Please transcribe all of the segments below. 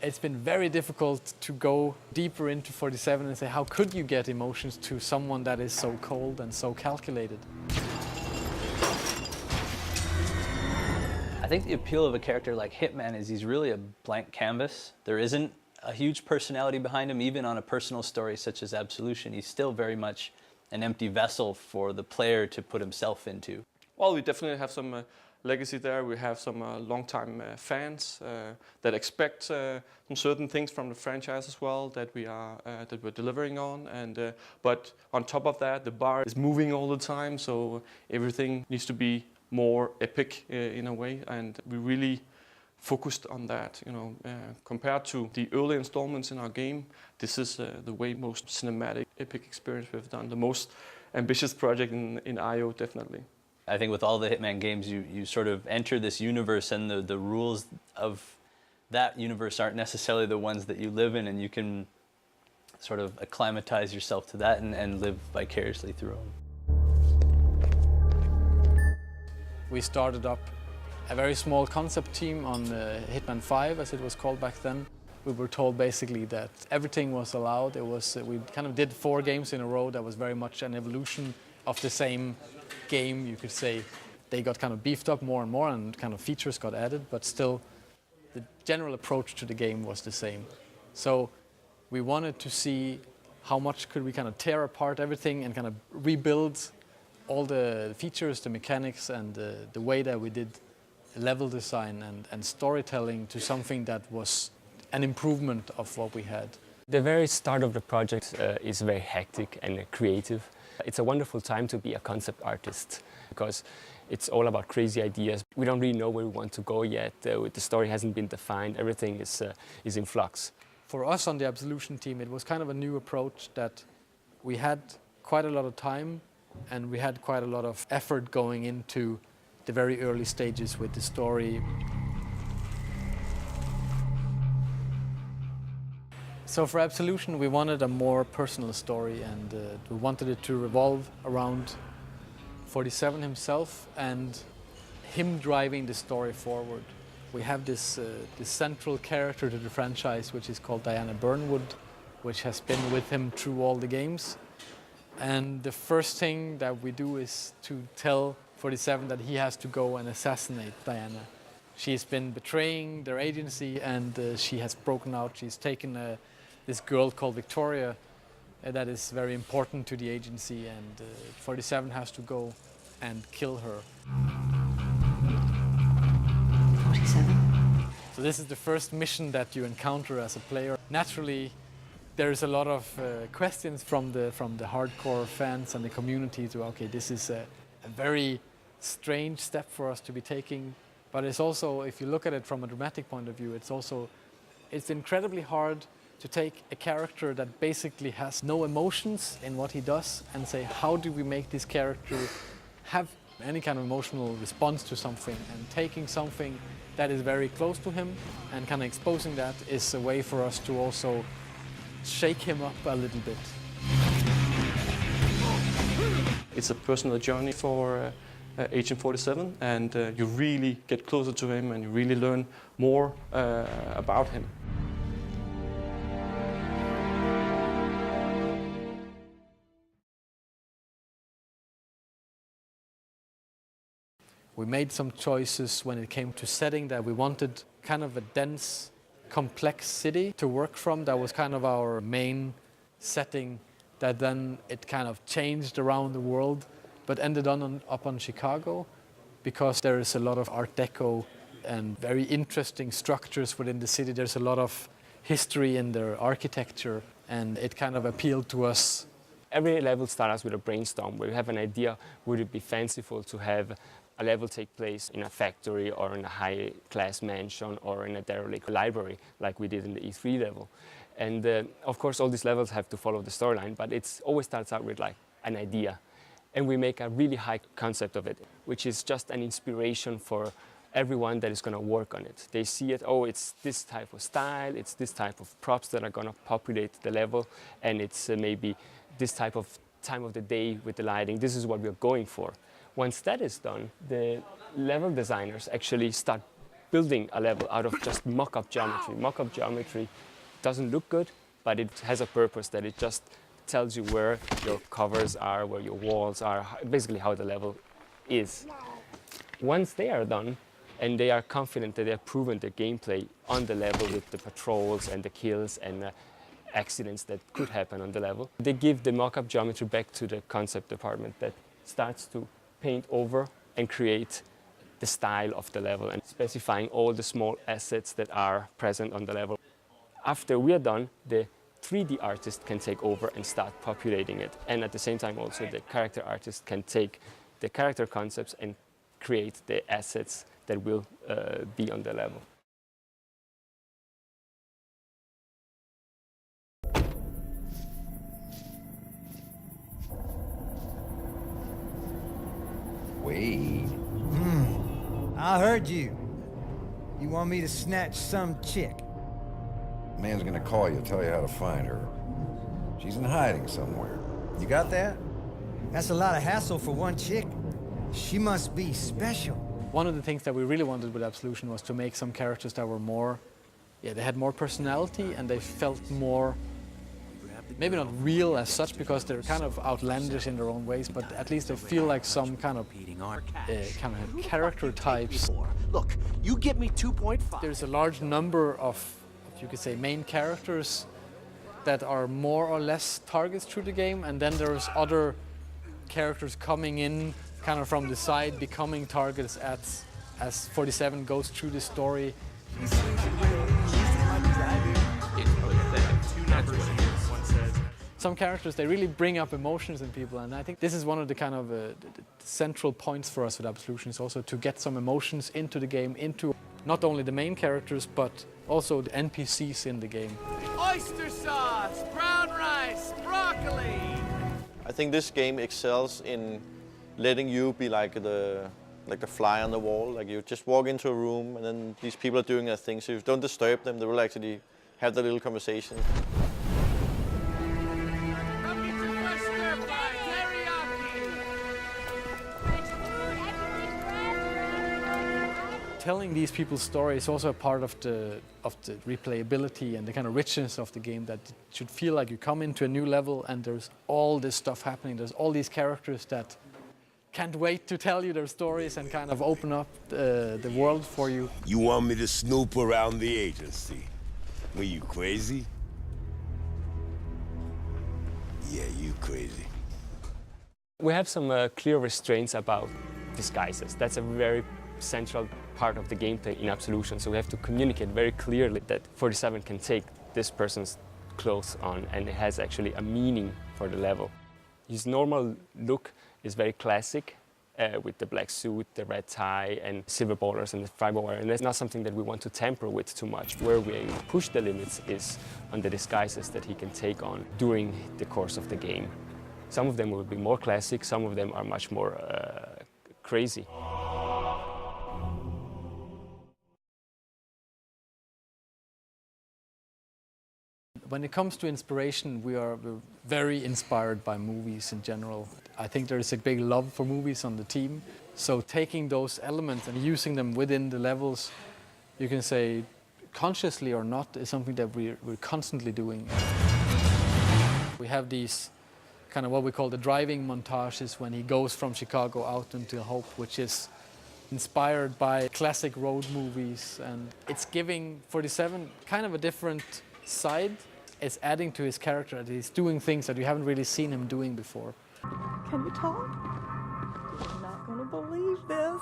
It's been very difficult to go deeper into 47 and say, how could you get emotions to someone that is so cold and so calculated? I think the appeal of a character like Hitman is he's really a blank canvas. There isn't a huge personality behind him. Even on a personal story such as Absolution, he's still very much an empty vessel for the player to put himself into. Well, we definitely have some legacy there. We have some long-time fans that expect some certain things from the franchise as well that we're delivering on. And but on top of that, the bar is moving all the time, so everything needs to be more epic in a way, and we really focused on that. Compared to the early installments in our game, this is the way most cinematic, epic experience we've done. The most ambitious project in IO, definitely. I think with all the Hitman games, you sort of enter this universe, and the rules of that universe aren't necessarily the ones that you live in, and you can sort of acclimatize yourself to that and live vicariously through them. We started up a very small concept team on Hitman 5, as it was called back then. We were told basically that everything was allowed. We kind of did 4 games in a row that was very much an evolution of the same game, you could say. They got kind of beefed up more and more, and kind of features got added, but still the general approach to the game was the same. So we wanted to see how much could we kind of tear apart everything and kind of rebuild all the features, the mechanics, and the way that we did level design and storytelling to something that was an improvement of what we had. The very start of the project is very hectic and creative. It's a wonderful time to be a concept artist because it's all about crazy ideas. We don't really know where we want to go yet. The story hasn't been defined. Everything is in flux. For us on the Absolution team, it was kind of a new approach that we had quite a lot of time and we had quite a lot of effort going into the very early stages with the story. So for Absolution, we wanted a more personal story, and we wanted it to revolve around 47 himself and him driving the story forward. We have this central character to the franchise, which is called Diana Burnwood, which has been with him through all the games. And the first thing that we do is to tell 47 that he has to go and assassinate Diana. She's been betraying their agency, and she has broken out. She's taken this girl called Victoria that is very important to the agency, and 47 has to go and kill her. 47? So this is the first mission that you encounter as a player. Naturally, there's a lot of questions from the hardcore fans and the community to, okay, this is a very strange step for us to be taking, but it's also, if you look at it from a dramatic point of view, it's incredibly hard to take a character that basically has no emotions in what he does and say, how do we make this character have any kind of emotional response to something? And taking something that is very close to him and kind of exposing that is a way for us to also shake him up a little bit. It's a personal journey for Agent 47, and you really get closer to him and you really learn more about him. We made some choices when it came to setting that we wanted kind of a dense, complex city to work from. That was kind of our main setting, that then it kind of changed around the world, but ended up on Chicago, because there is a lot of Art Deco and very interesting structures within the city. There's a lot of history in their architecture, and it kind of appealed to us. Every level starts with a brainstorm where you have an idea. Would it be fanciful to have a level take place in a factory or in a high-class mansion or in a derelict library like we did in the E3 level? And of course all these levels have to follow the storyline, but it always starts out with like an idea. And we make a really high concept of it, which is just an inspiration for everyone that is going to work on it. They see it, oh, it's this type of style, it's this type of props that are going to populate the level, and it's maybe this type of time of the day with the lighting. This is what we're going for. Once that is done, the level designers actually start building a level out of just mock-up geometry. Mock-up geometry doesn't look good, but it has a purpose, that it just tells you where your covers are, where your walls are, basically how the level is. Once they are done, and they are confident that they have proven the gameplay on the level with the patrols and the kills and accidents that could happen on the level, they give the mock-up geometry back to the concept department that starts to paint over and create the style of the level and specifying all the small assets that are present on the level. After we are done, the 3D artist can take over and start populating it. And at the same time also the character artist can take the character concepts and create the assets that will be on the level. Wade. I heard you. You want me to snatch some chick? Man's gonna call you, tell you how to find her. She's in hiding somewhere. You got that? That's a lot of hassle for one chick. She must be special. One of the things that we really wanted with Absolution was to make some characters that were more, they had more personality and they felt more, maybe not real as such because they're kind of outlandish in their own ways, but at least they feel like some kind of character types. Look, you get me 2.5. There's a large number of, you could say, main characters that are more or less targets through the game, and then there's other characters coming in kind of from the side, becoming targets as 47 goes through the story. Some characters, they really bring up emotions in people, and I think this is one of the kind of the central points for us with Absolution, is also to get some emotions into the game, into not only the main characters, but also the NPCs in the game. Oyster sauce, brown rice, broccoli. I think this game excels in letting you be like the fly on the wall. Like you just walk into a room and then these people are doing their thing. So if you don't disturb them, they will actually have their little conversation. Come get your fresh stir fry, teriyaki. Telling these people's story is also a part of the replayability and the kind of richness of the game, that it should feel like you come into a new level and there's all this stuff happening. There's all these characters that can't wait to tell you their stories and kind of open up the world for you. You want me to snoop around the agency? Were you crazy? Yeah, you crazy. We have some clear restraints about disguises. That's a very central part of the gameplay in Absolution. So we have to communicate very clearly that 47 can take this person's clothes on and it has actually a meaning for the level. His normal look is very classic, with the black suit, the red tie, and silver borders and the fiber wire. And that's not something that we want to tamper with too much. Where we push the limits is on the disguises that he can take on during the course of the game. Some of them will be more classic, some of them are much more crazy. When it comes to inspiration, we're very inspired by movies in general. I think there is a big love for movies on the team. So taking those elements and using them within the levels, you can say consciously or not, is something that we're constantly doing. We have these kind of what we call the driving montages when he goes from Chicago out until Hope, which is inspired by classic road movies. And it's giving 47 kind of a different side. It's adding to his character, that he's doing things that you haven't really seen him doing before. Can you talk? You're not gonna believe this.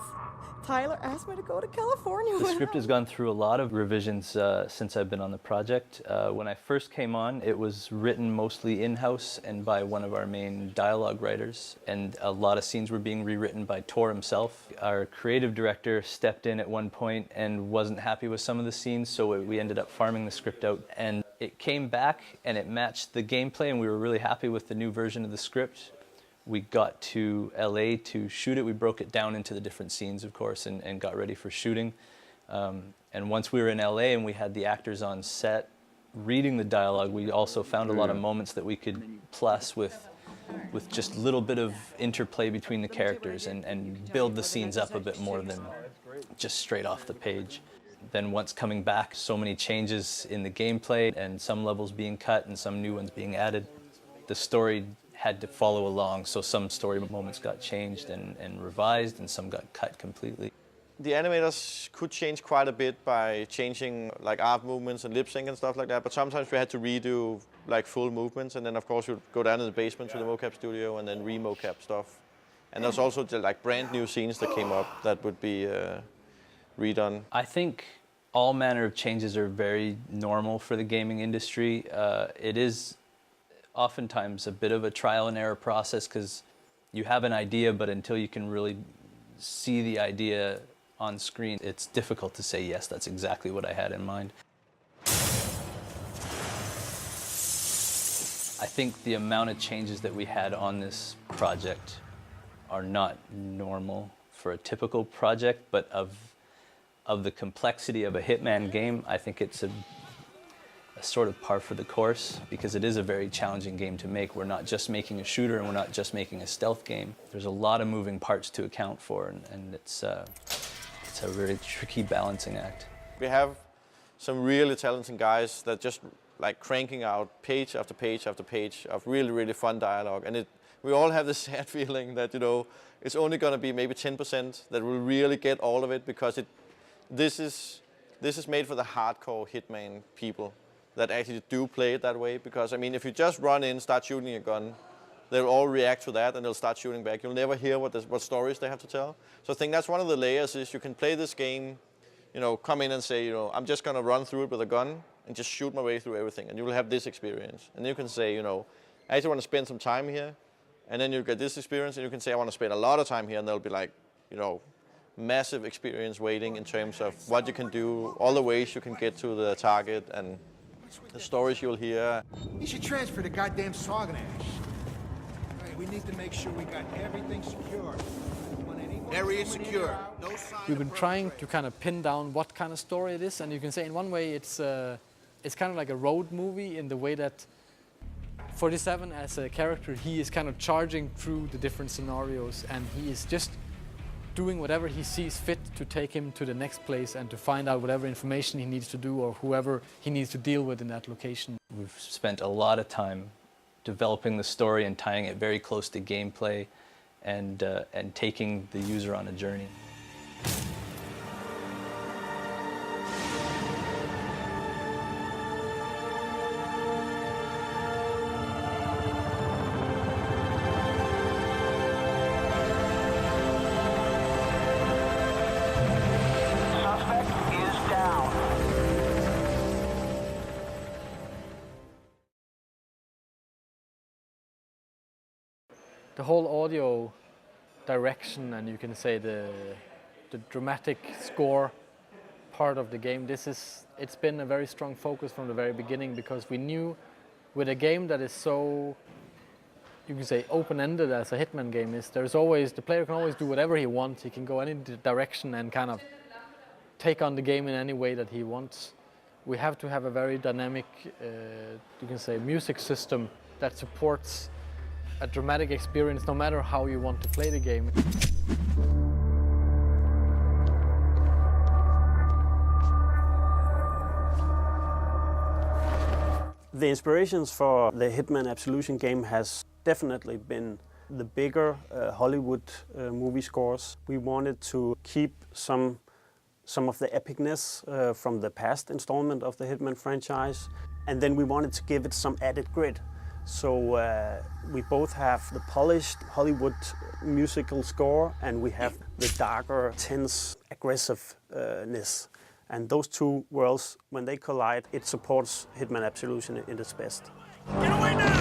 Tyler asked me to go to California. The script has gone through a lot of revisions since I've been on the project. When I first came on, it was written mostly in-house and by one of our main dialogue writers, and a lot of scenes were being rewritten by Tor himself. Our creative director stepped in at one point and wasn't happy with some of the scenes, so we ended up farming the script out, and it came back and it matched the gameplay, and we were really happy with the new version of the script. We got to LA to shoot it. We broke it down into the different scenes, of course, and got ready for shooting. And once we were in LA and we had the actors on set reading the dialogue, we also found a lot of moments that we could plus with just a little bit of interplay between the characters and build the scenes up a bit more than just straight off the page. then once coming back, so many changes in the gameplay and some levels being cut and some new ones being added. The story had to follow along, so some story moments got changed and revised and some got cut completely. The animators could change quite a bit by changing like arm movements and lip sync and stuff like that, but sometimes we had to redo like full movements, and then of course we'd go down in the basement to the mocap studio and then re-mocap stuff. And there's also like brand new scenes that came up that would be redone. I think all manner of changes are very normal for the gaming industry. It is oftentimes a bit of a trial and error process because you have an idea, but until you can really see the idea on screen, it's difficult to say, yes, that's exactly what I had in mind. I think the amount of changes that we had on this project are not normal for a typical project, but of the complexity of a Hitman game, I think it's a sort of par for the course, because it is a very challenging game to make. We're not just making a shooter and we're not just making a stealth game. There's a lot of moving parts to account for, and it's a very tricky balancing act. We have some really talented guys that just like cranking out page after page after page of really, really fun dialogue. And we all have this sad feeling that, you know, it's only going to be maybe 10% that will really get all of it, because this is made for the hardcore Hitman people that actually do play it that way. Because, I mean, if you just run in, start shooting a gun, they'll all react to that and they'll start shooting back. You'll never hear what stories they have to tell. So I think that's one of the layers, is you can play this game, you know, come in and say, you know, I'm just going to run through it with a gun and just shoot my way through everything, and you will have this experience. And you can say, you know, I actually want to spend some time here, and then you get this experience, and you can say, I want to spend a lot of time here, and there'll be like, you know, massive experience waiting in terms of what you can do, all the ways you can get to the target, and the stories you'll hear. You should transfer the goddamn Sorganash. Hey, we need to make sure we got everything secure. Area secure. No sign. We've been trying to kind of pin down what kind of story it is, and you can say in one way it's kind of like a road movie in the way that 47 as a character, he is kind of charging through the different scenarios, and he is just doing whatever he sees fit to take him to the next place and to find out whatever information he needs to do or whoever he needs to deal with in that location. We've spent a lot of time developing the story and tying it very close to gameplay and taking the user on a journey. The whole audio direction, and you can say the dramatic score part of the game, it's been a very strong focus from the very beginning, because we knew with a game that is so, you can say, open-ended as a Hitman game is, the player can always do whatever he wants. He can go any direction and kind of take on the game in any way that he wants. We have to have a very dynamic, you can say, music system that supports a dramatic experience no matter how you want to play the game. The inspirations for the Hitman Absolution game has definitely been the bigger Hollywood movie scores. We wanted to keep some of the epicness from the past installment of the Hitman franchise, and then we wanted to give it some added grit. So we both have the polished Hollywood musical score, and we have the darker, tense, aggressiveness. And those two worlds, when they collide, it supports Hitman Absolution in its best. Get away now!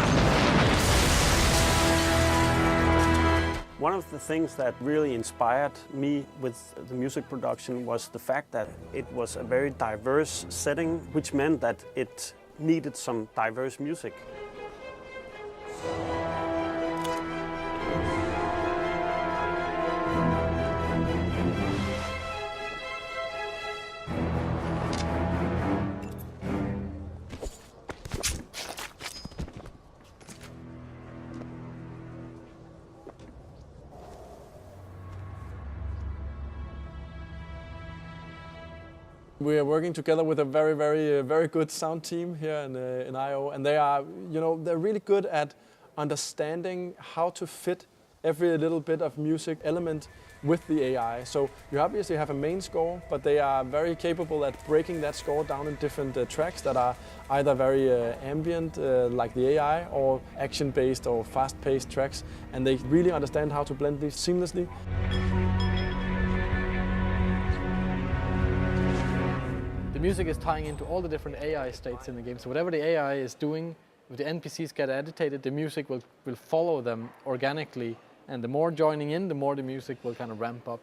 One of the things that really inspired me with the music production was the fact that it was a very diverse setting, which meant that it needed some diverse music. We are working together with a very good sound team here in IO, and they are, they're really good at understanding how to fit every little bit of music element with the AI. So you obviously have a main score, but they are very capable at breaking that score down in different tracks that are either very ambient, like the AI, or action-based or fast-paced tracks, and they really understand how to blend these seamlessly. The music is tying into all the different AI states in the game, so whatever the AI is doing, if the NPCs get agitated, the music will follow them organically, and the more joining in, the more the music will kind of ramp up.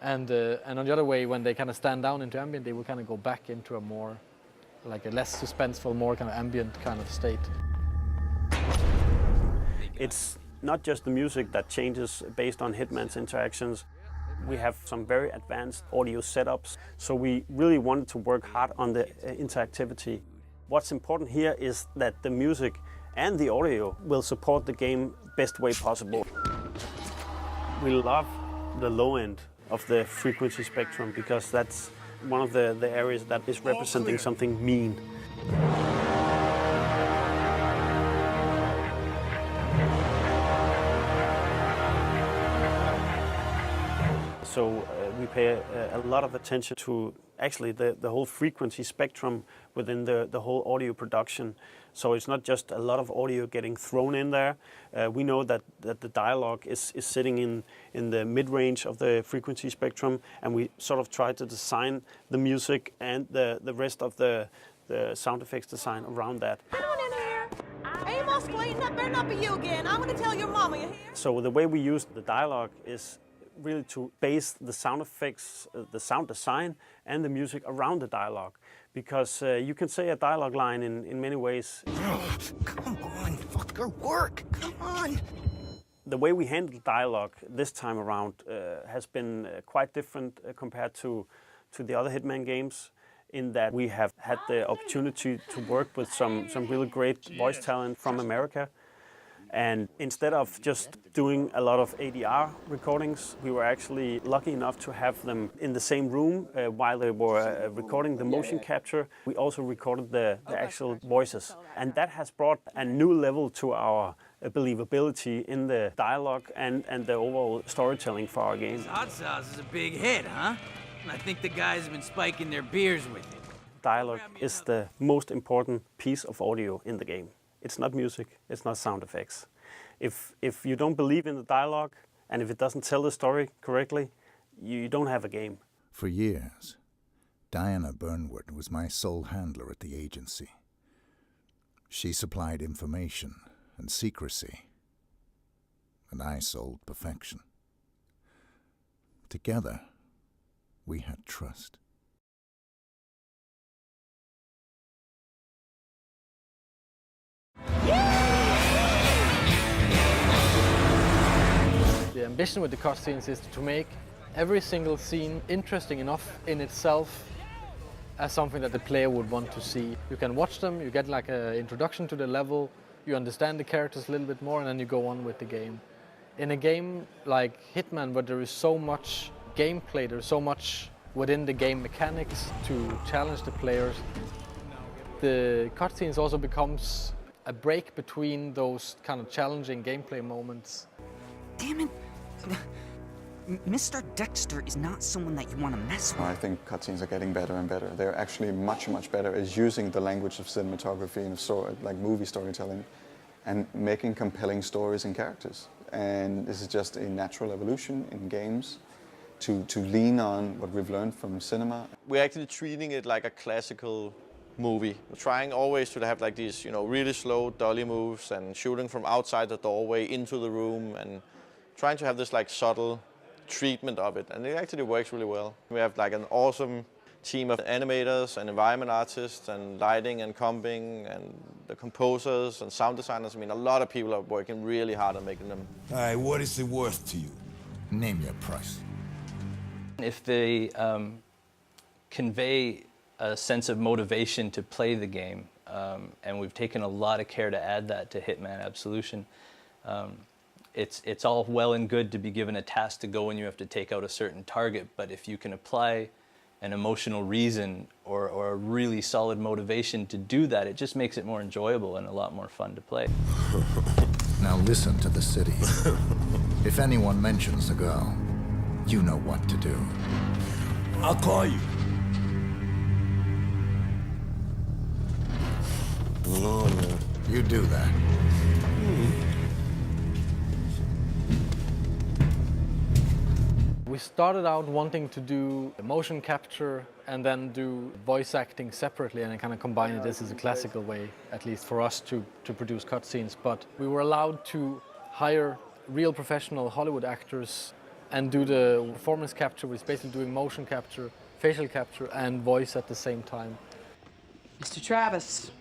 And on the other way, when they kind of stand down into ambient, they will kind of go back into a more, like a less suspenseful, more kind of ambient kind of state. It's not just the music that changes based on Hitman's interactions. We have some very advanced audio setups, so we really wanted to work hard on the interactivity. What's important here is that the music and the audio will support the game best way possible. We love the low end of the frequency spectrum because that's one of the areas that is representing something mean. So we pay a lot of attention to actually the whole frequency spectrum within the whole audio production. So it's not just a lot of audio getting thrown in there. We know that the dialogue is sitting in the mid-range of the frequency spectrum, and we sort of try to design the music and the rest of the sound effects design around that. Come on in here. Amos, waiting up. Better not be you again. I'm going to tell your mama you're here. So the way we use the dialogue is really to base the sound effects, the sound design, and the music around the dialogue. Because you can say a dialogue line in many ways. Come on, fucker, work! Come on! The way we handle dialogue this time around has been quite different compared to the other Hitman games, in that we have had the opportunity to work with some really great voice talent from America. And instead of just doing a lot of ADR recordings, we were actually lucky enough to have them in the same room while they were recording the motion capture. We also recorded the actual voices. And that has brought a new level to our believability in the dialogue and the overall storytelling for our game. Hot sauce is a big hit, huh? I think the guys have been spiking their beers with it. Dialogue is the most important piece of audio in the game. It's not music, it's not sound effects. If you don't believe in the dialogue, and if it doesn't tell the story correctly, you don't have a game. For years, Diana Burnwood was my sole handler at the agency. She supplied information and secrecy, and I sold perfection. Together, we had trust. The ambition with the cutscenes is to make every single scene interesting enough in itself as something that the player would want to see. You can watch them, you get like an introduction to the level, you understand the characters a little bit more, and then you go on with the game. In a game like Hitman, where there is so much gameplay, there's so much within the game mechanics to challenge the players, the cutscenes also becomes a break between those kind of challenging gameplay moments. Damn it! Mr. Dexter is not someone that you want to mess with. I think cutscenes are getting better and better. They're actually much better at using the language of cinematography and like movie storytelling and making compelling stories and characters. And this is just a natural evolution in games to lean on what we've learned from cinema. We're actually treating it like a classical movie. We're trying always to have like these, really slow dolly moves and shooting from outside the doorway into the room and trying to have this like subtle treatment of it, and it actually works really well. We have like an awesome team of animators and environment artists and lighting and comping and the composers and sound designers. I mean, a lot of people are working really hard on making them. All right, what is it worth to you? Name your price. If they convey a sense of motivation to play the game, and we've taken a lot of care to add that to Hitman Absolution. It's all well and good to be given a task to go and you have to take out a certain target, but if you can apply an emotional reason or a really solid motivation to do that, it just makes it more enjoyable and a lot more fun to play. Now listen to the city. If anyone mentions the girl, you know what to do. I'll call you. No. You do that. We started out wanting to do motion capture and then do voice acting separately and kind of combine it. This is a classical way, at least for us, to produce cutscenes. But we were allowed to hire real professional Hollywood actors and do the performance capture, which is basically doing motion capture, facial capture, and voice at the same time. Mr. Travis,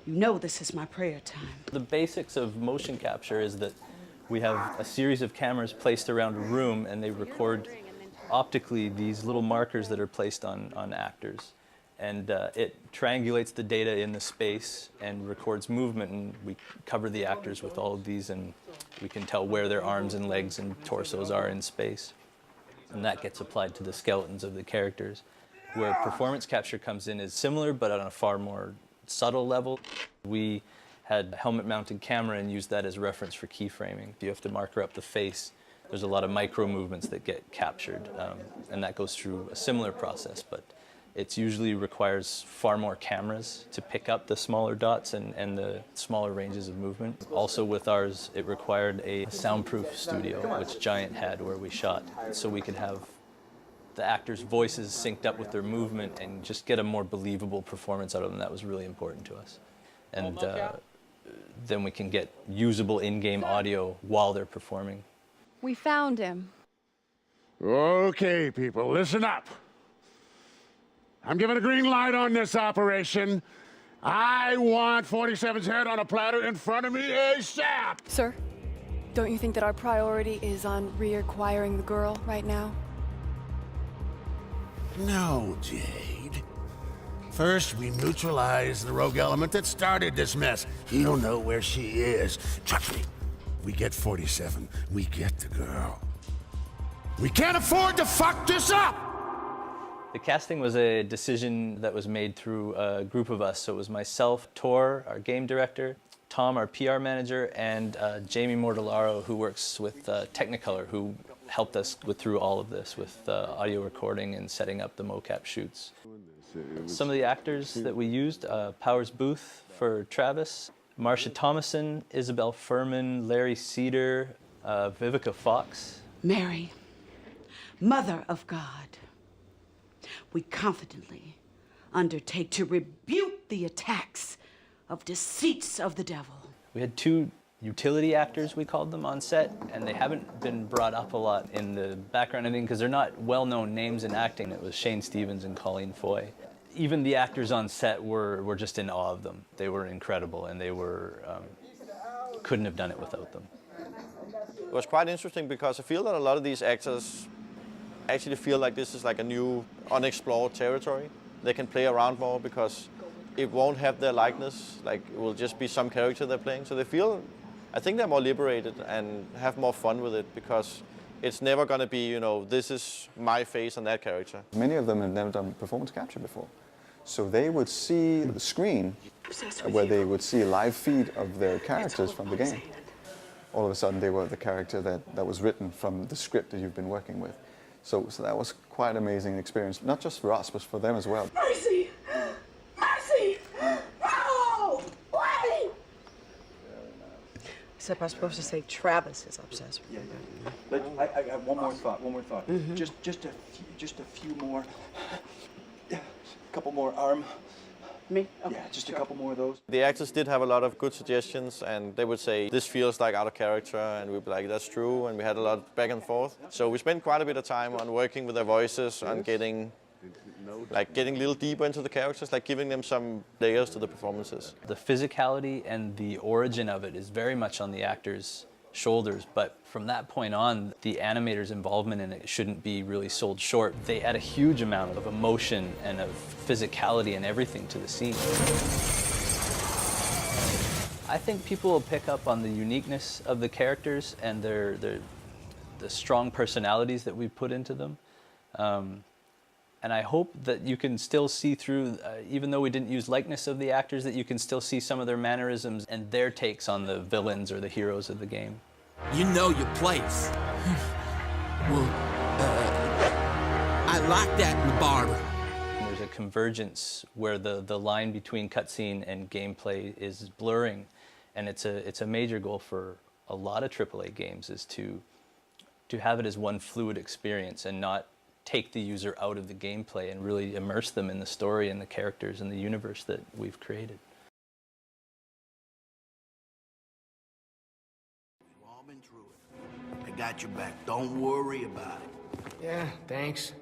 you know this is my prayer time. The basics of motion capture is that we have a series of cameras placed around a room, and they record optically these little markers that are placed on actors. And it triangulates the data in the space and records movement, and we cover the actors with all of these, and we can tell where their arms and legs and torsos are in space. And that gets applied to the skeletons of the characters. Where performance capture comes in is similar, but on a far more subtle level. We had a helmet-mounted camera and used that as reference for keyframing. You have to marker up the face. There's a lot of micro movements that get captured, and that goes through a similar process, but it usually requires far more cameras to pick up the smaller dots and the smaller ranges of movement. Also with ours, it required a soundproof studio, which Giant had, where we shot, so we could have the actors' voices synced up with their movement and just get a more believable performance out of them. That was really important to us. And then we can get usable in-game audio while they're performing. We found him. Okay, people, listen up. I'm giving a green light on this operation. I want 47's head on a platter in front of me ASAP! Sir, don't you think that our priority is on reacquiring the girl right now? No, Jade. First, we neutralize the rogue element that started this mess. You don't know where she is. Trust me. We get 47. We get the girl. We can't afford to fuck this up! The casting was a decision that was made through a group of us. So it was myself, Tor, our game director, Tom, our PR manager, and Jamie Mortellaro, who works with Technicolor, who helped us through all of this with audio recording and setting up the mocap shoots. Some of the actors that we used, Powers Booth for Travis, Marcia Thomason, Isabel Furman, Larry Cedar, Vivica Fox. Mary, Mother of God, we confidently undertake to rebuke the attacks of deceits of the devil. We had 2 utility actors, we called them, on set, and they haven't been brought up a lot in the background, I think, because they're not well-known names in acting. It was Shane Stevens and Colleen Foy. Even the actors on set were just in awe of them. They were incredible, and they were couldn't have done it without them. It was quite interesting because I feel that a lot of these actors actually feel like this is like a new unexplored territory. They can play around more because it won't have their likeness, like it will just be some character they're playing. So they feel, I think they're more liberated and have more fun with it because it's never gonna be, you know, this is my face on that character. Many of them have never done performance capture before. So they would see the screen where they would see a live feed of their characters from the game. All of a sudden they were the character that was written from the script that you've been working with. So that was quite an amazing experience, not just for us, but for them as well. Mercy! Mercy! No! Wait! Except I'm supposed to say Travis is obsessed with me. But I got one more thought. Mm-hmm. Just a few more. A couple more arm. Me? Okay, yeah, just a couple more of those. The actors did have a lot of good suggestions, and they would say, this feels like out of character, and we'd be like, that's true, and we had a lot of back and forth. So we spent quite a bit of time on working with their voices, on getting a little deeper into the characters, like giving them some layers to the performances. The physicality and the origin of it is very much on the actors' shoulders, but from that point on, the animators' involvement in it shouldn't be really sold short. They add a huge amount of emotion and of physicality and everything to the scene. I think people will pick up on the uniqueness of the characters and the strong personalities that we put into them. And I hope that you can still see through, even though we didn't use likeness of the actors, that you can still see some of their mannerisms and their takes on the villains or the heroes of the game. You know your place. Well, I like that in the barber. There's a convergence where the line between cutscene and gameplay is blurring, and it's a major goal for a lot of AAA games, is to have it as one fluid experience and not take the user out of the gameplay and really immerse them in the story and the characters and the universe that we've created. We've all been through it. I got your back. Don't worry about it. Yeah, thanks.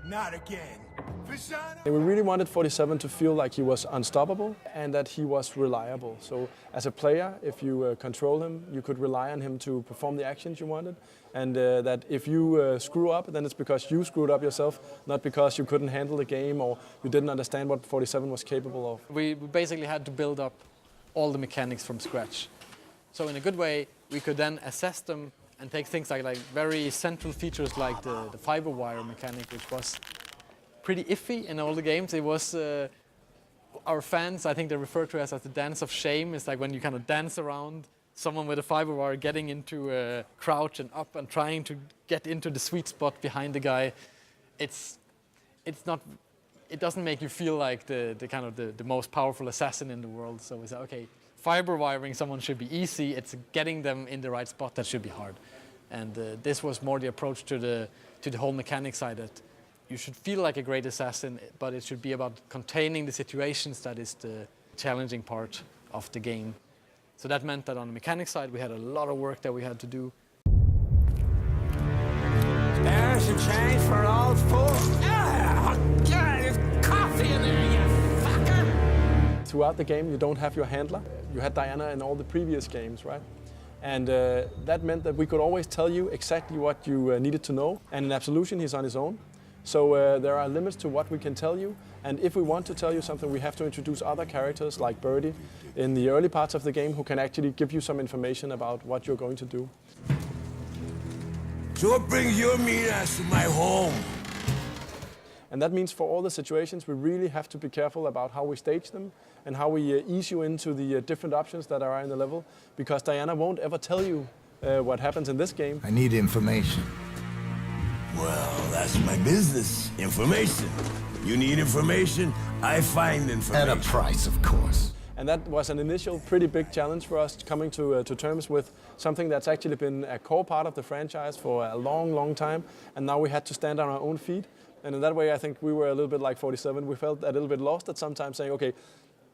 Not again. We really wanted 47 to feel like he was unstoppable and that he was reliable. So as a player, if you control him, you could rely on him to perform the actions you wanted. And that if you screw up, then it's because you screwed up yourself, not because you couldn't handle the game or you didn't understand what 47 was capable of. We basically had to build up all the mechanics from scratch. So in a good way, we could then assess them and take things like very central features like the fiber wire mechanic, which was pretty iffy in all the games. It was, our fans, I think they refer to it as the dance of shame. It's like when you kind of dance around someone with a fiber wire getting into a crouch and up and trying to get into the sweet spot behind the guy. It's not, it doesn't make you feel like the most powerful assassin in the world. So we say, okay, fiber wiring someone should be easy. It's getting them in the right spot that should be hard. And this was more the approach to the whole mechanic side, that you should feel like a great assassin, but it should be about containing the situations that is the challenging part of the game. So that meant that on the mechanic side, we had a lot of work that we had to do. There's a change for an old fool. Ah, there's coffee in there, you fucker! Throughout the game, you don't have your handler. You had Diana in all the previous games, right? And that meant that we could always tell you exactly what you needed to know. And in Absolution, he's on his own. So there are limits to what we can tell you. And if we want to tell you something, we have to introduce other characters like Birdie in the early parts of the game who can actually give you some information about what you're going to do. So what brings your mean ass to my home? And that means for all the situations, we really have to be careful about how we stage them and how we ease you into the different options that are in the level, because Diana won't ever tell you what happens in this game. I need information. Well, that's my business. Information. You need information, I find information. At a price, of course. And that was an initial pretty big challenge for us, coming to terms with something that's actually been a core part of the franchise for a long, long time. And now we had to stand on our own feet. And in that way, I think we were a little bit like 47. We felt a little bit lost at some time, saying, okay,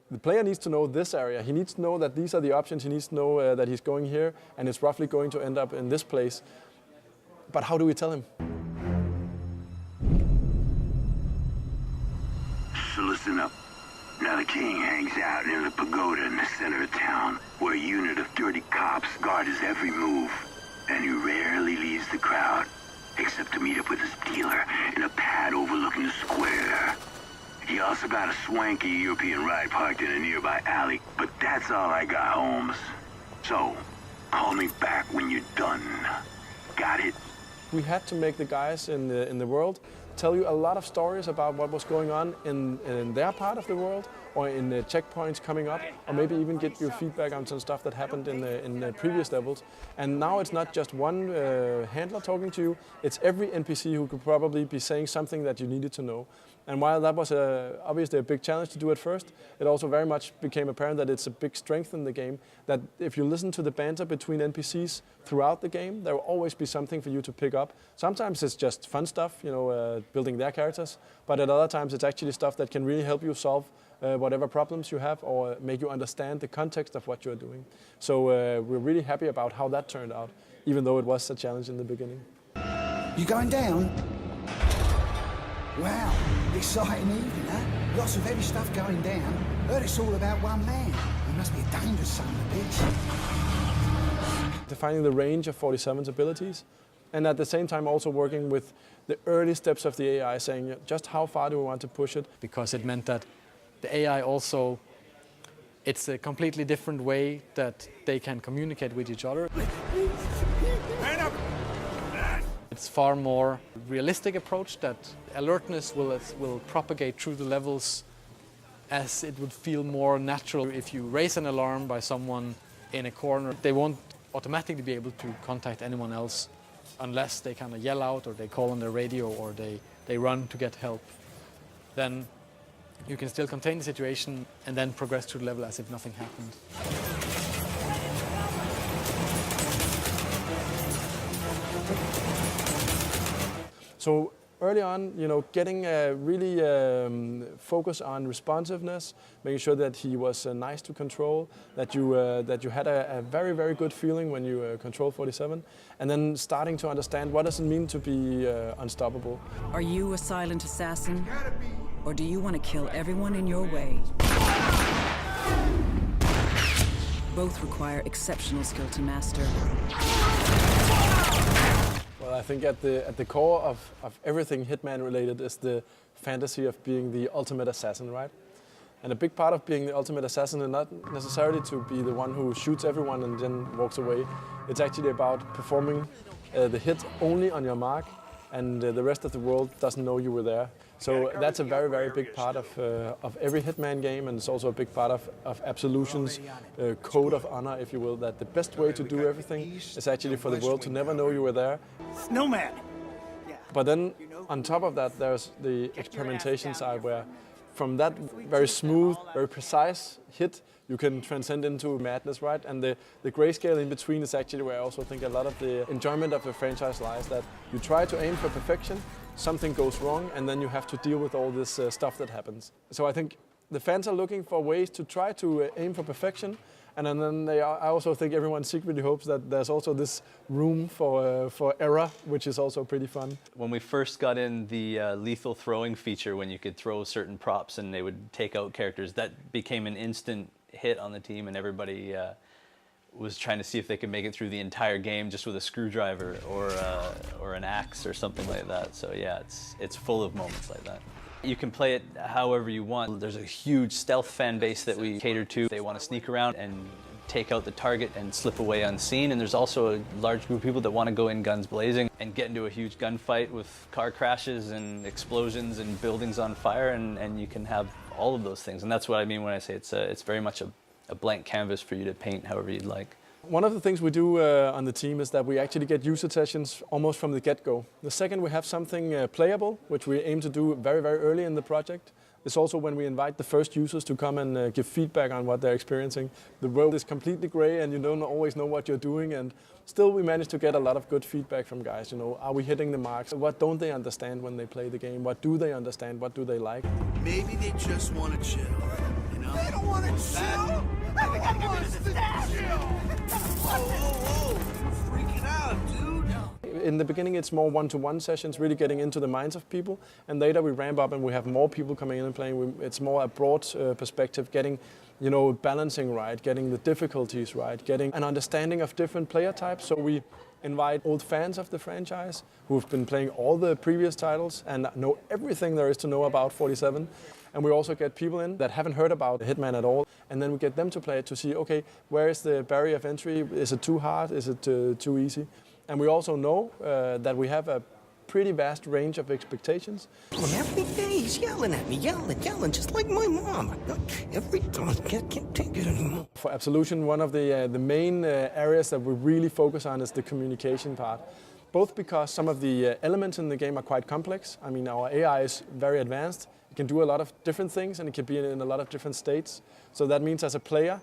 the player needs to know this area. He needs to know that these are the options. He needs to know that he's going here and it's roughly going to end up in this place. But how do we tell him? So listen up. Now the king hangs out in the pagoda in the center of town, where a unit of dirty cops guard his every move. And he rarely leaves the crowd, except to meet up with his dealer in a pad overlooking the square. He also got a swanky European ride parked in a nearby alley, but that's all I got, Holmes. So, call me back when you're done. Got it? We had to make the guys in the world tell you a lot of stories about what was going on in their part of the world, or in the checkpoints coming up, or maybe even get your feedback on some stuff that happened in the previous levels. And now it's not just one handler talking to you, it's every NPC who could probably be saying something that you needed to know. And while that was obviously a big challenge to do at first, it also very much became apparent that it's a big strength in the game, that if you listen to the banter between NPCs throughout the game, there will always be something for you to pick up. Sometimes it's just fun stuff, you know, building their characters, but at other times it's actually stuff that can really help you solve whatever problems you have or make you understand the context of what you're doing. So we're really happy about how that turned out, even though it was a challenge in the beginning. You going down? Wow, exciting evening, huh? Lots of heavy stuff going down. Heard it's all about one man. He must be a dangerous son of a bitch. Defining the range of 47's abilities, and at the same time also working with the early steps of the AI, saying just how far do we want to push it? Because it meant that the AI also, it's a completely different way that they can communicate with each other. It's far more realistic approach that alertness will propagate through the levels as it would feel more natural. If you raise an alarm by someone in a corner, they won't automatically be able to contact anyone else unless they kind of yell out or they call on their radio or they run to get help. Then you can still contain the situation and then progress through the level as if nothing happened. So early on, getting really focus on responsiveness, making sure that he was nice to control, that you had a very, very good feeling when you control 47, and then starting to understand what does it mean to be unstoppable. Are you a silent assassin, or do you want to kill everyone in your way? Both require exceptional skill to master. Well, I think at the core of everything Hitman related is the fantasy of being the ultimate assassin, right? And a big part of being the ultimate assassin is not necessarily to be the one who shoots everyone and then walks away. It's actually about performing the hit only on your mark, and the rest of the world doesn't know you were there. So that's a very, very big part of every Hitman game, and it's also a big part of Absolution's code of honor, if you will, that the best way to do everything is actually for the world to never know you were there. Snowman! But then, on top of that, there's the experimentation side where from that very smooth, very precise hit, you can transcend into madness, right? And the grayscale in between is actually where I also think a lot of the enjoyment of the franchise lies, that you try to aim for perfection, something goes wrong, and then you have to deal with all this stuff that happens. So I think the fans are looking for ways to try to aim for perfection, and then I also think everyone secretly hopes that there's also this room for error, which is also pretty fun. When we first got in the lethal throwing feature, when you could throw certain props and they would take out characters, that became an instant hit on the team, and everybody was trying to see if they could make it through the entire game just with a screwdriver or an axe or something like that. So yeah, it's full of moments like that. You can play it however you want. There's a huge stealth fan base that we cater to. They want to sneak around and take out the target and slip away unseen. And there's also a large group of people that want to go in guns blazing and get into a huge gunfight with car crashes and explosions and buildings on fire, and you can have all of those things. And that's what I mean when I say it's very much a blank canvas for you to paint however you'd like. One of the things we do on the team is that we actually get user sessions almost from the get-go. The second we have something playable, which we aim to do very, very early in the project, is also when we invite the first users to come and give feedback on what they're experiencing. The world is completely gray and you don't always know what you're doing, and still we manage to get a lot of good feedback from guys. Are we hitting the marks? What don't they understand when they play the game? What do they understand? What do they like? Maybe they just want to chill, They don't want to chill! Everyone wants to chill! Whoa, freaking out, dude! In the beginning, it's more one-to-one sessions, really getting into the minds of people. And later we ramp up and we have more people coming in and playing. It's more a broad perspective, getting, balancing right, getting the difficulties right, getting an understanding of different player types. So we invite old fans of the franchise who've been playing all the previous titles and know everything there is to know about 47. And we also get people in that haven't heard about Hitman at all. And then we get them to play it to see, okay, where is the barrier of entry? Is it too hard? Is it too easy? And we also know that we have a pretty vast range of expectations. Well, every day he's yelling at me, yelling, just like my mom. Every time I can't take it anymore. For Absolution, one of the main areas that we really focus on is the communication part. Both because some of the elements in the game are quite complex. I mean, our AI is very advanced. It can do a lot of different things and it can be in a lot of different states. So that means as a player,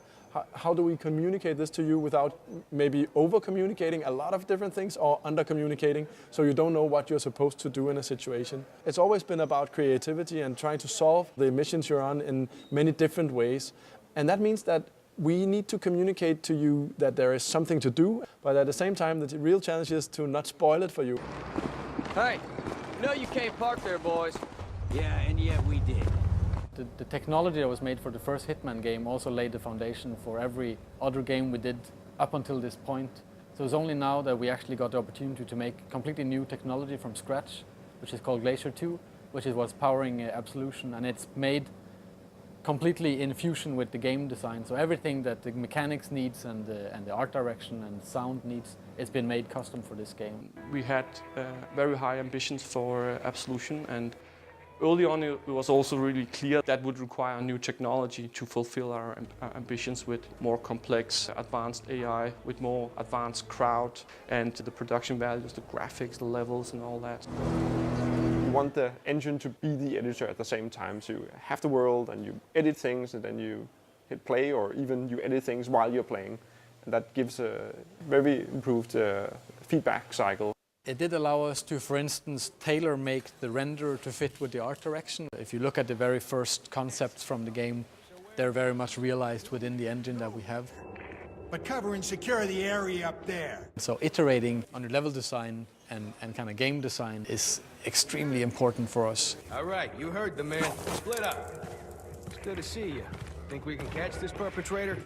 how do we communicate this to you without maybe over-communicating a lot of different things or under-communicating so you don't know what you're supposed to do in a situation? It's always been about creativity and trying to solve the missions you're on in many different ways. And that means that we need to communicate to you that there is something to do, but at the same time, the real challenge is to not spoil it for you. Hey, you can't park there, boys. Yeah, and yet we did. The technology that was made for the first Hitman game also laid the foundation for every other game we did up until this point. So it's only now that we actually got the opportunity to make completely new technology from scratch, which is called Glacier 2, which is what's powering Absolution, and it's made completely in fusion with the game design. So everything that the mechanics needs and the art direction and sound needs, it's been made custom for this game. We had very high ambitions for Absolution, and early on it was also really clear that would require new technology to fulfill our ambitions with more complex, advanced AI, with more advanced crowd, and the production values, the graphics, the levels and all that. You want the engine to be the editor at the same time, so you have the world and you edit things and then you hit play, or even you edit things while you're playing. And that gives a very improved feedback cycle. It did allow us to, for instance, tailor-make the renderer to fit with the art direction. If you look at the very first concepts from the game, they're very much realized within the engine that we have. But cover and secure the area up there. So iterating on your level design and kind of game design is extremely important for us. All right, you heard the man. Split up. It's good to see you. Think we can catch this perpetrator?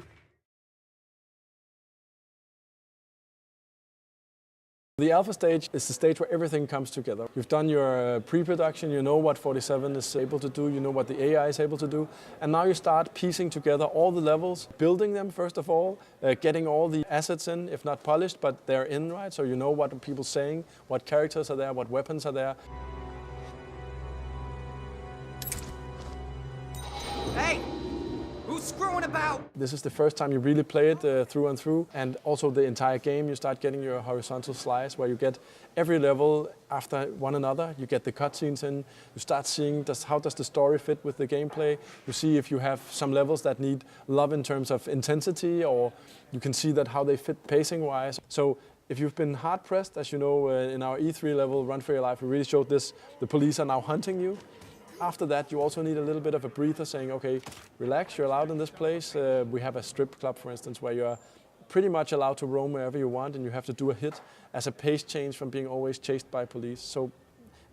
The alpha stage is the stage where everything comes together. You've done your pre-production, you know what 47 is able to do, you know what the AI is able to do, and now you start piecing together all the levels, building them first of all, getting all the assets in, if not polished, but they're in, right? So you know what people are saying, what characters are there, what weapons are there. Hey! Who's screwing about? This is the first time you really play it through and through, and also the entire game you start getting your horizontal slice where you get every level after one another. You get the cutscenes in, you start seeing how does the story fit with the gameplay. You see if you have some levels that need love in terms of intensity, or you can see that how they fit pacing-wise. So if you've been hard-pressed, as you know, in our E3 level, Run for Your Life, we really showed this, the police are now hunting you. After that, you also need a little bit of a breather saying, okay, relax, you're allowed in this place. We have a strip club, for instance, where you're pretty much allowed to roam wherever you want, and you have to do a hit as a pace change from being always chased by police. So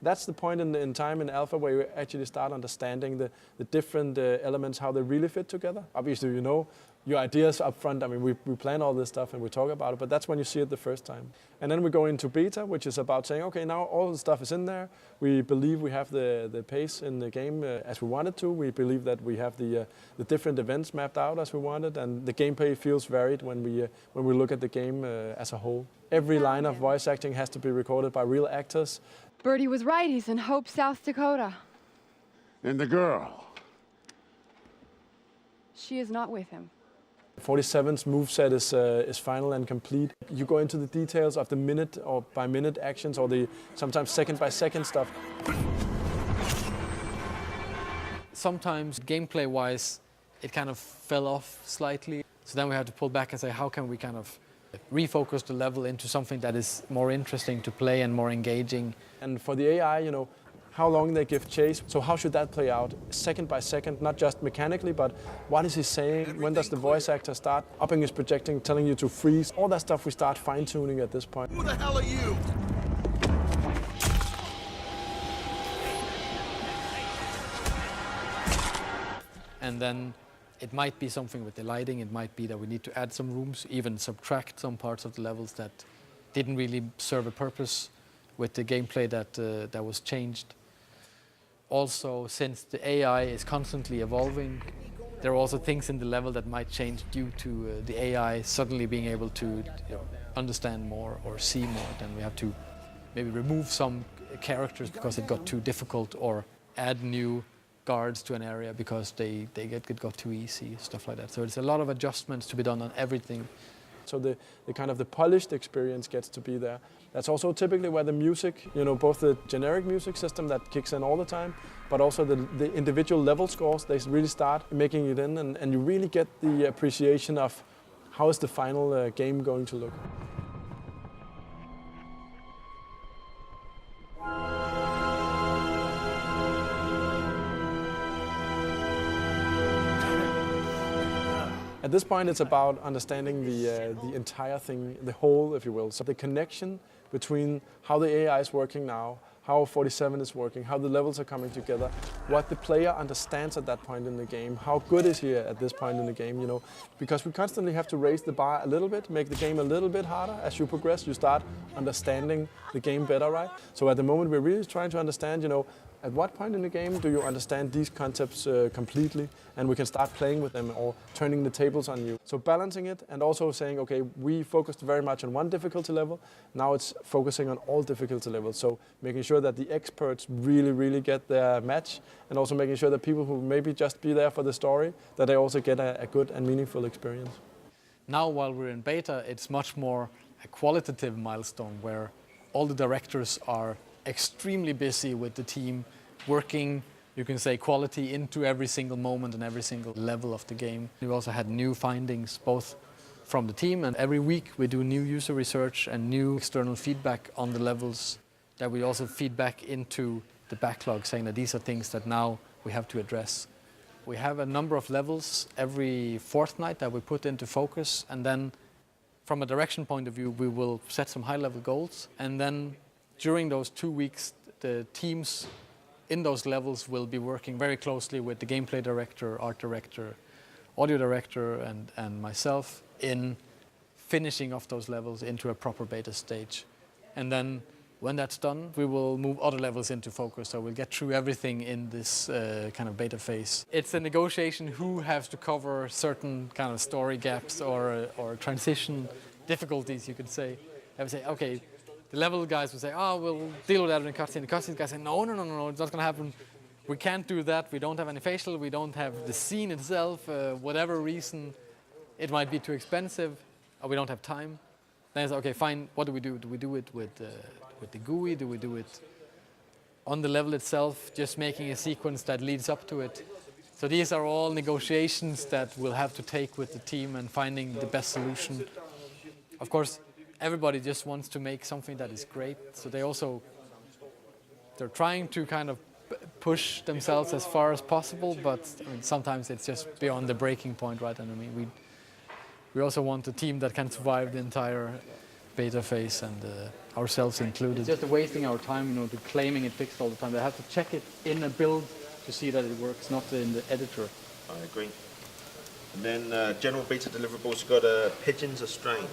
that's the point in time in alpha where you actually start understanding the different elements, how they really fit together. Obviously, you know your ideas up front. I mean, we plan all this stuff and we talk about it, but that's when you see it the first time. And then we go into beta, which is about saying, okay, now all the stuff is in there. We believe we have the pace in the game as we wanted to. We believe that we have the different events mapped out as we wanted, and the gameplay feels varied when we look at the game as a whole. Every line of voice acting has to be recorded by real actors. Birdie was right. He's in Hope, South Dakota. And the girl? She is not with him. 47's moveset is final and complete. You go into the details of the minute or by minute actions, or the sometimes second by second stuff. Sometimes gameplay wise it kind of fell off slightly, so then we had to pull back and say how can we kind of refocus the level into something that is more interesting to play and more engaging. And for the AI, you know, how long they give chase. So how should that play out? Second by second, not just mechanically, but what is he saying? When does the voice actor start upping his projecting, telling you to freeze? All that stuff we start fine-tuning at this point. Who the hell are you? And then it might be something with the lighting, it might be that we need to add some rooms, even subtract some parts of the levels that didn't really serve a purpose with the gameplay that was changed. Also, since the AI is constantly evolving, there are also things in the level that might change due to the AI suddenly being able to understand more or see more. Then we have to maybe remove some characters because it got too difficult, or add new guards to an area because it got too easy, stuff like that. So it's a lot of adjustments to be done on everything. So the kind of the polished experience gets to be there. That's also typically where the music, you know, both the generic music system that kicks in all the time, but also the individual level scores, they really start making it in, and you really get the appreciation of how is the final game going to look. At this point, it's about understanding the entire thing, the whole, if you will. So the connection between how the AI is working now, how 47 is working, how the levels are coming together, what the player understands at that point in the game, how good is he at this point in the game, you know. Because we constantly have to raise the bar a little bit, make the game a little bit harder. As you progress, you start understanding the game better, right? So at the moment, we're really trying to understand, you know, at what point in the game do you understand these concepts completely, and we can start playing with them or turning the tables on you. So balancing it and also saying, okay, we focused very much on one difficulty level, now it's focusing on all difficulty levels. So making sure that the experts really get their match, and also making sure that people who maybe just be there for the story, that they also get a good and meaningful experience. Now, while we're in beta, it's much more a qualitative milestone where all the directors are extremely busy with the team, working, you can say, quality into every single moment and every single level of the game. We also had new findings both from the team, and every week we do new user research and new external feedback on the levels that we also feed back into the backlog, saying that these are things that now we have to address. We have a number of levels every fortnight that we put into focus, and then from a direction point of view, we will set some high-level goals, and then during those 2 weeks, the teams in those levels will be working very closely with the gameplay director, art director, audio director, and myself in finishing off those levels into a proper beta stage. And then when that's done, we will move other levels into focus, so we'll get through everything in this kind of beta phase. It's a negotiation who has to cover certain kind of story gaps or transition difficulties, you could say. I would say, okay, the level guys would say, oh, we'll deal with that in the cutscene. The cutscene guys say, no, it's not going to happen. We can't do that. We don't have any facial. We don't have the scene itself. Whatever reason, it might be too expensive, or we don't have time. Then it's okay, fine. What do we do? Do we do it with the GUI? Do we do it on the level itself, just making a sequence that leads up to it? So these are all negotiations that we'll have to take with the team and finding the best solution. Of course, everybody just wants to make something that is great. So they're trying to kind of push themselves as far as possible, but I mean, sometimes it's just beyond the breaking point, right? And I mean, we also want a team that can survive the entire beta phase, and ourselves included. It's just wasting our time, to claiming it fixed all the time. They have to check it in a build to see that it works, not in the editor. I agree. And then general beta deliverables, you've got Pigeons Are Strange.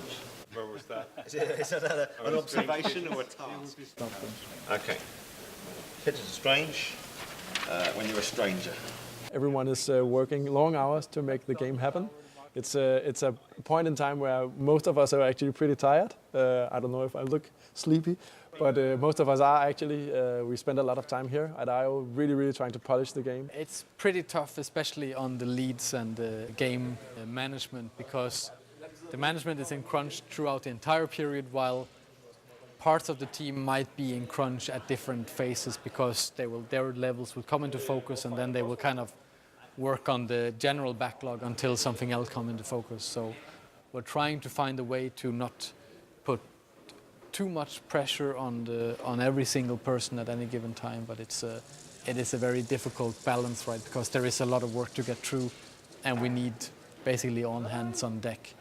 Where was that? Is that an observation or a task? Okay. Pigeons Are Strange, when you're a stranger. Everyone is working long hours to make the game happen. It's a point in time where most of us are actually pretty tired. I don't know if I look sleepy, but most of us are actually. We spend a lot of time here at I.O. really trying to polish the game. It's pretty tough, especially on the leads and the game management, because the management is in crunch throughout the entire period, while parts of the team might be in crunch at different phases, because their levels will come into focus, and then they will kind of work on the general backlog until something else comes into focus. So we're trying to find a way to not put too much pressure on every single person at any given time, but it is a very difficult balance, right? Because there is a lot of work to get through, and we need basically all hands on deck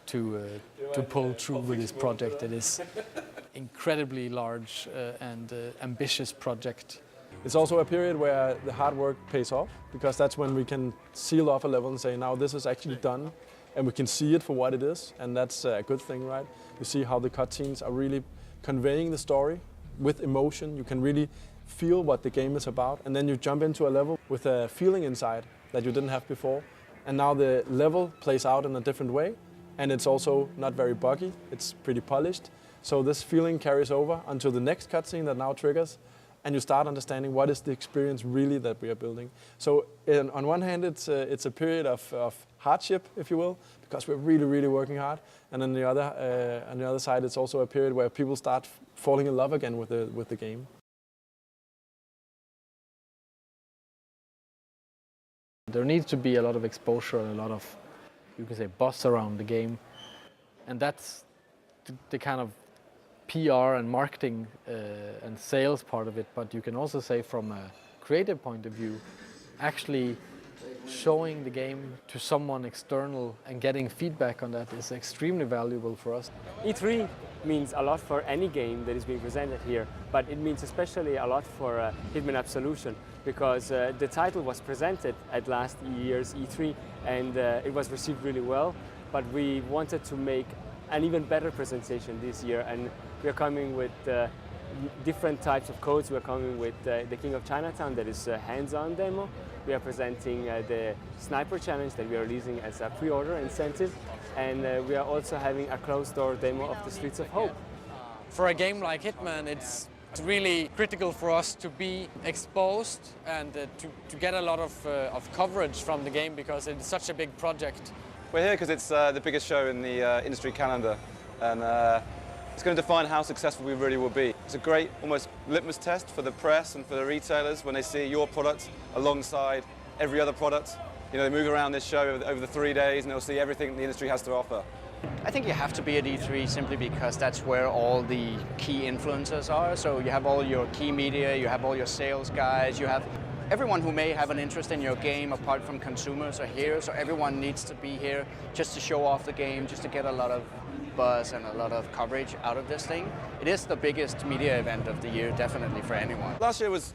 to pull through with this project. It is incredibly large and ambitious project. It's also a period where the hard work pays off, because that's when we can seal off a level and say, now this is actually done, and we can see it for what it is, and that's a good thing, right? You see how the cutscenes are really conveying the story with emotion. You can really feel what the game is about, and then you jump into a level with a feeling inside that you didn't have before, and now the level plays out in a different way, and it's also not very buggy, it's pretty polished, so this feeling carries over until the next cutscene that now triggers, and you start understanding what is the experience really that we are building. So on one hand, it's a period of hardship, if you will, because we're really working hard, and on the other side, it's also a period where people start falling in love again with the game. There needs to be a lot of exposure and a lot of, you can say, buzz around the game, and that's the kind of PR and marketing and sales part of it, but you can also say from a creative point of view, actually showing the game to someone external and getting feedback on that is extremely valuable for us. E3 means a lot for any game that is being presented here, but it means especially a lot for Hitman Absolution, because the title was presented at last year's E3 and it was received really well, but we wanted to make an even better presentation this year, and we are coming with different types of codes. We're coming with the King of Chinatown, that is a hands-on demo. We are presenting the Sniper Challenge that we are releasing as a pre-order incentive. And we are also having a closed-door demo of the Streets of Hope. For a game like Hitman, it's really critical for us to be exposed and to get a lot of coverage from the game, because it's such a big project. We're here because it's the biggest show in the industry calendar, and it's going to define how successful we really will be. It's a great, almost litmus test for the press and for the retailers when they see your product alongside every other product. You know, they move around this show over the 3 days and they'll see everything the industry has to offer. I think you have to be at E3 simply because that's where all the key influencers are. So you have all your key media, you have all your sales guys, you have everyone who may have an interest in your game apart from consumers are here. So everyone needs to be here just to show off the game, just to get a lot of buzz and a lot of coverage out of this thing. It is the biggest media event of the year, definitely, for anyone. Last year was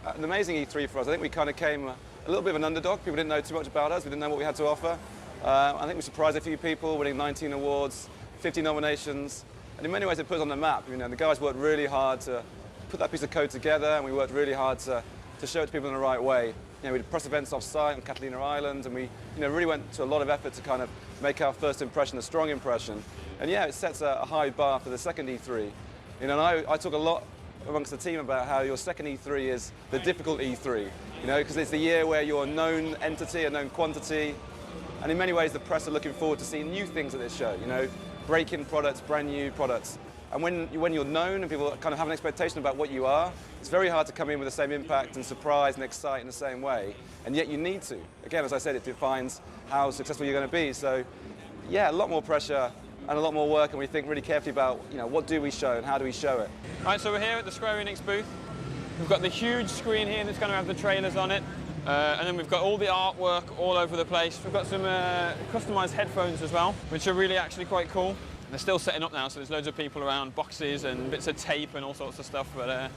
an amazing E3 for us. I think we kind of came a little bit of an underdog. People didn't know too much about us. We didn't know what we had to offer. I think we surprised a few people, winning 19 awards, 50 nominations, and in many ways it put us on the map. You know, the guys worked really hard to put that piece of code together, and we worked really hard to show it to people in the right way. You know, we did press events off-site on Catalina Island, and we really went to a lot of effort to kind of make our first impression a strong impression. And yeah, it sets a high bar for the second E3. You know, and I talk a lot amongst the team about how your second E3 is the difficult E3, you know, because it's the year where you're a known entity, a known quantity, and in many ways the press are looking forward to seeing new things at this show, you know, break-in products, brand new products. And when you're known and people kind of have an expectation about what you are, it's very hard to come in with the same impact and surprise and excite in the same way, and yet you need to. Again, as I said, it defines how successful you're going to be. So yeah, a lot more pressure and a lot more work, and we think really carefully about, you know, what do we show and how do we show it. Right, so we're here at the Square Enix booth. We've got the huge screen here that's going to have the trailers on it. And then we've got all the artwork all over the place. We've got some customized headphones as well, which are really actually quite cool. They're still setting up now, so there's loads of people around, boxes and bits of tape and all sorts of stuff. But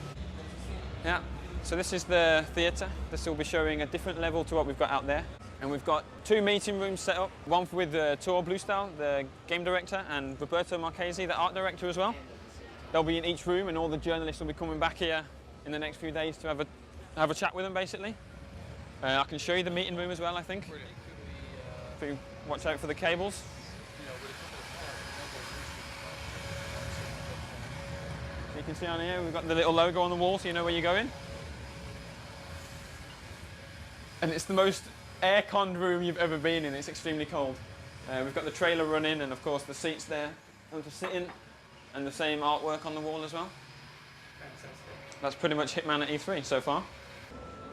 yeah, so this is the theatre. This will be showing a different level to what we've got out there. And we've got 2 meeting rooms set up, one with Tor Bluestyle, the game director, and Roberto Marchesi, the art director as well. They'll be in each room, and all the journalists will be coming back here in the next few days to have a chat with them, basically. I can show you the meeting room as well, I think. If you watch out for the cables. You can see on here, we've got the little logo on the wall so you know where you're going. And it's the most air-conned room you've ever been in. It's extremely cold. We've got the trailer running and of course the seats there to sit in, and the same artwork on the wall as well. That's pretty much Hitman at E3 so far.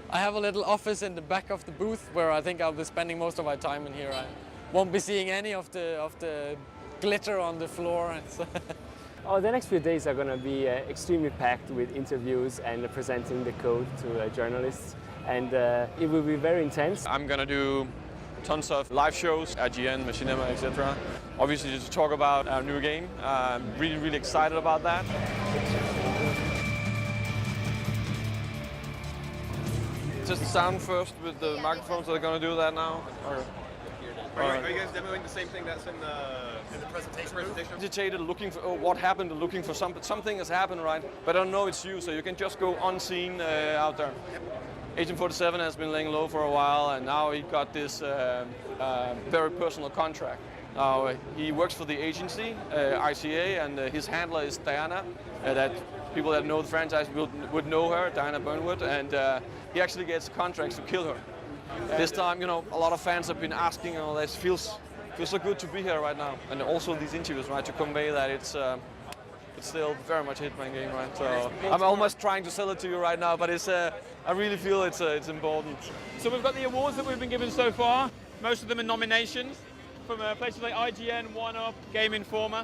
I have a little office in the back of the booth where I think I'll be spending most of my time in here. I won't be seeing any of the glitter on the floor. Oh, the next few days are going to be extremely packed with interviews and presenting the code to journalists, and it will be very intense. I'm going to do tons of live shows, IGN, Machinima, etc. Obviously just to talk about our new game. I'm really, really excited about that. Just sound first with the microphones that are going to do that now? Are you guys demoing the same thing that's in the presentation? Agitated, looking for what happened, looking for something has happened, right? But I don't know it's you, so you can just go unseen out there. Agent 47 has been laying low for a while, and now he got this very personal contract. Now he works for the agency, ICA, and his handler is Diana. That people that know the franchise would know her, Diana Burnwood, and he actually gets contracts to kill her. This time, you know, a lot of fans have been asking, you know, this feels so good to be here right now, and also these interviews, right, to convey that it's still very much a Hitman game, right? So I'm almost trying to sell it to you right now, but I really feel it's important. So we've got the awards that we've been given so far. Most of them are nominations from places like IGN, 1UP, Game Informer.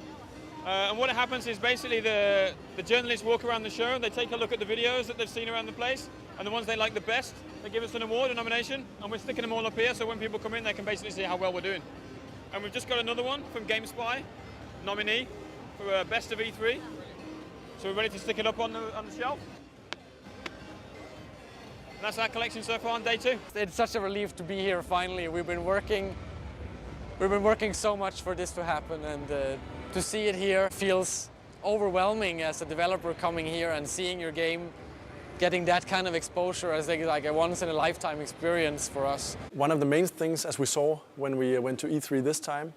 And what happens is basically the journalists walk around the show, they take a look at the videos that they've seen around the place, and the ones they like the best, they give us an award, a nomination, and we're sticking them all up here so when people come in they can basically see how well we're doing. And we've just got another one from GameSpy, nominee for Best of E3. So we're ready to stick it up on the shelf. And that's our collection so far on day 2. It's such a relief to be here finally. We've been working so much for this to happen, and to see it here feels overwhelming as a developer coming here and seeing your game getting that kind of exposure as like a once-in-a-lifetime experience for us. One of the main things, as we saw when we went to E3 this time,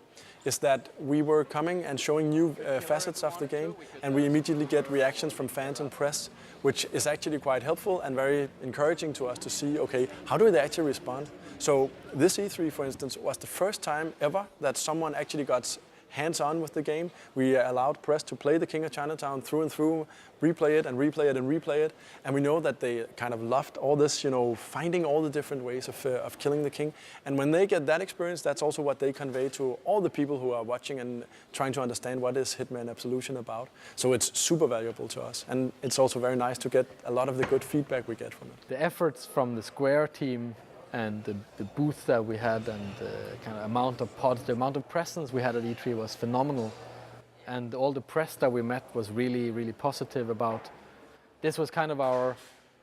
is that we were coming and showing new facets of the game, and we immediately get reactions from fans and press, which is actually quite helpful and very encouraging to us to see, okay, how do they actually respond? So this E3, for instance, was the first time ever that someone actually got hands-on with the game. We allowed press to play the King of Chinatown through and through, replay it and replay it and replay it. And we know that they kind of loved all this, you know, finding all the different ways of killing the king. And when they get that experience, that's also what they convey to all the people who are watching and trying to understand what is Hitman Absolution about. So it's super valuable to us. And it's also very nice to get a lot of the good feedback we get from it. The efforts from the Square team and the booth that we had and the kind of amount of pods, the amount of presence we had at E3 was phenomenal. And all the press that we met was really, really positive about. This was kind of our,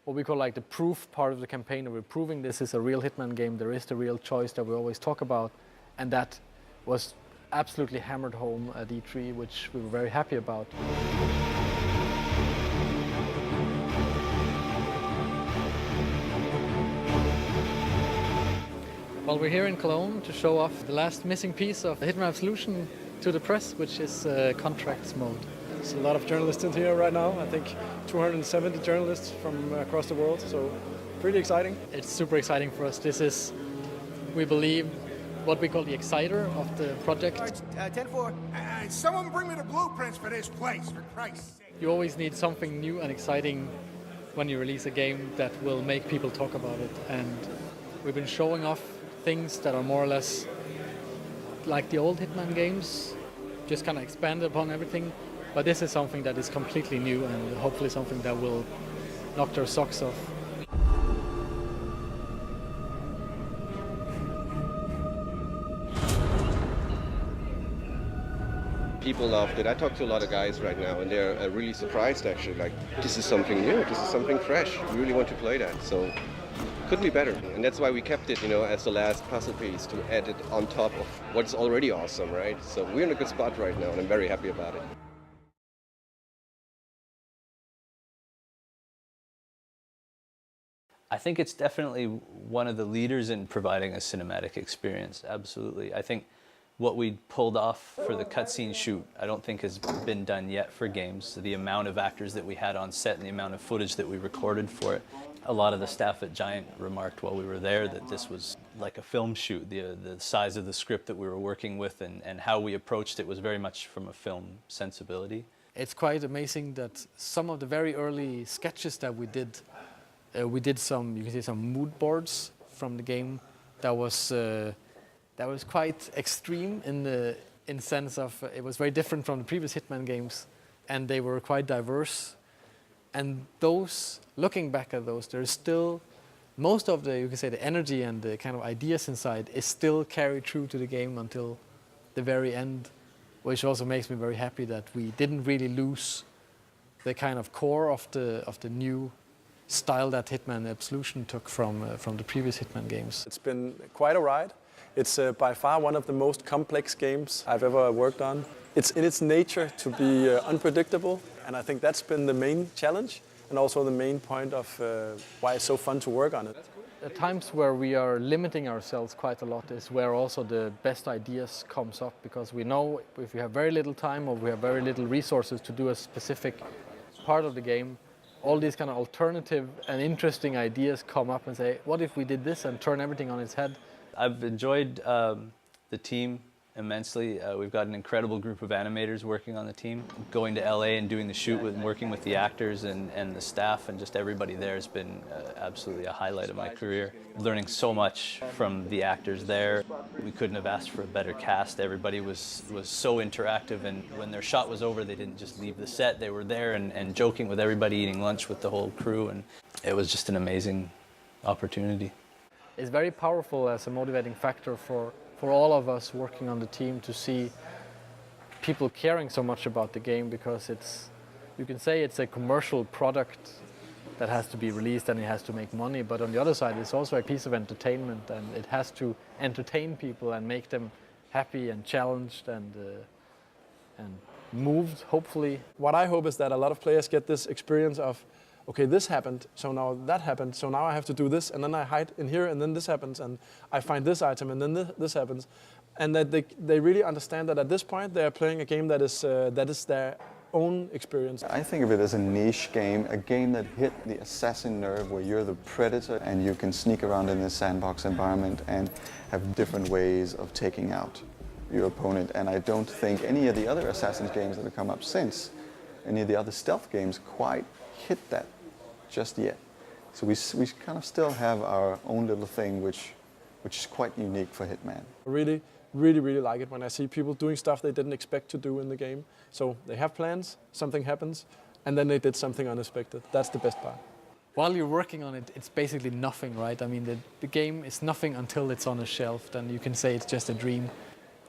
what we call like the proof part of the campaign. We're proving this is a real Hitman game. There is the real choice that we always talk about. And that was absolutely hammered home at E3, which we were very happy about. Well, we're here in Cologne to show off the last missing piece of Hitman Absolution to the press, which is contracts mode. There's a lot of journalists in here right now. I think 270 journalists from across the world, so pretty exciting. It's super exciting for us. This is, we believe, what we call the exciter of the project. 10-4. Someone bring me the blueprints for this place, for Christ's sake. You always need something new and exciting when you release a game that will make people talk about it. And we've been showing off things that are more or less like the old Hitman games, just kind of expanded upon everything. But this is something that is completely new and hopefully something that will knock their socks off. People loved it. I talked to a lot of guys right now and they're really surprised actually, like this is something new, this is something fresh. We really want to play that, so couldn't be better. And that's why we kept it, you know, as the last puzzle piece to add it on top of what's already awesome, right? So we're in a good spot right now and I'm very happy about it. I think it's definitely one of the leaders in providing a cinematic experience, absolutely. I think what we pulled off for the cutscene shoot, I don't think has been done yet for games. So the amount of actors that we had on set and the amount of footage that we recorded for it. A lot of the staff at Giant remarked while we were there that this was like a film shoot. The size of the script that we were working with and how we approached it was very much from a film sensibility. It's quite amazing that some of the very early sketches that we did some, you can say, some mood boards from the game that was quite extreme in sense of it was very different from the previous Hitman games, and they were quite diverse. And those, looking back at those, there's still most of the, you can say, the energy and the kind of ideas inside is still carried through to the game until the very end, which also makes me very happy that we didn't really lose the kind of core of the new style that Hitman Absolution took from the previous Hitman games. It's been quite a ride. It's by far one of the most complex games I've ever worked on. It's in its nature to be unpredictable, and I think that's been the main challenge and also the main point of why it's so fun to work on it. At times where we are limiting ourselves quite a lot is where also the best ideas comes up, because we know if we have very little time or we have very little resources to do a specific part of the game, all these kind of alternative and interesting ideas come up and say, what if we did this and turn everything on its head? I've enjoyed the team immensely. We've got an incredible group of animators working on the team. Going to LA and doing the shoot and working with the actors and the staff and just everybody there has been absolutely a highlight of my career. Learning so much from the actors there. We couldn't have asked for a better cast. Everybody was so interactive, and when their shot was over, they didn't just leave the set. They were there and joking with everybody, eating lunch with the whole crew, and it was just an amazing opportunity. It's very powerful as a motivating factor for all of us working on the team to see people caring so much about the game, because it's, you can say it's a commercial product that has to be released and it has to make money, but on the other side it's also a piece of entertainment, and it has to entertain people and make them happy and challenged and moved, hopefully. What I hope is that a lot of players get this experience of, okay, this happened, so now that happened, so now I have to do this, and then I hide in here, and then this happens, and I find this item, and then this happens. And that they really understand that at this point they are playing a game that is their own experience. I think of it as a niche game, a game that hit the assassin nerve where you're the predator and you can sneak around in this sandbox environment and have different ways of taking out your opponent. And I don't think any of the other Assassin's games that have come up since, any of the other stealth games quite hit that just yet. So we kind of still have our own little thing which is quite unique for Hitman. Really like it when I see people doing stuff they didn't expect to do in the game. So they have plans, something happens, and then they did something unexpected. That's the best part. While you're working on it, it's basically nothing, right? I mean, the game is nothing until it's on a shelf. Then you can say it's just a dream,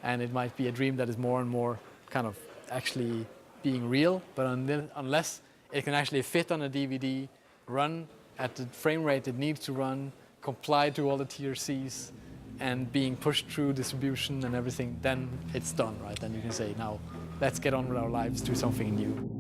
and it might be a dream that is more and more kind of actually being real. But unless it can actually fit on a DVD, run at the frame rate it needs to run, comply to all the TRCs, and being pushed through distribution and everything, then it's done, right? Then you can say, now let's get on with our lives, do something new.